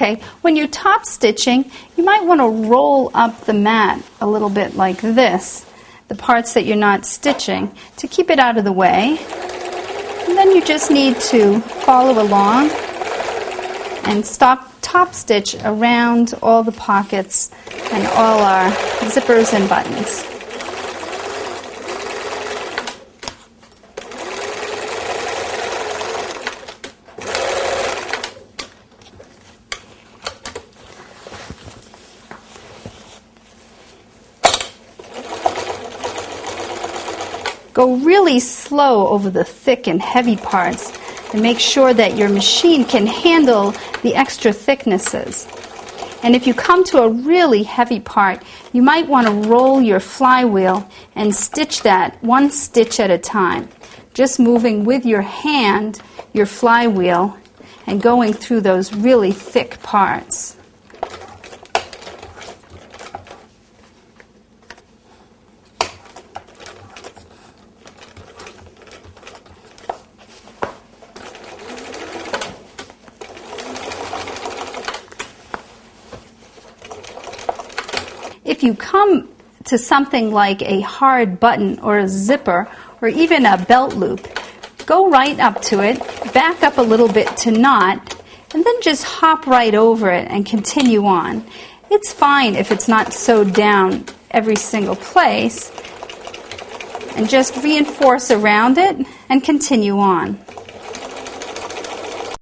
Okay, when you're top stitching, you might want to roll up the mat a little bit like this, the parts that you're not stitching, to keep it out of the way. And then you just need to follow along and top stitch around all the pockets and all our zippers and buttons. Go really slow over the thick and heavy parts and make sure that your machine can handle the extra thicknesses. And if you come to a really heavy part, you might want to roll your flywheel and stitch that one stitch at a time. Just moving with your hand, your flywheel, and going through those really thick parts. If you come to something like a hard button or a zipper or even a belt loop, go right up to it, back up a little bit to knot, and then just hop right over it and continue on. It's fine if it's not sewed down every single place, and just reinforce around it and continue on.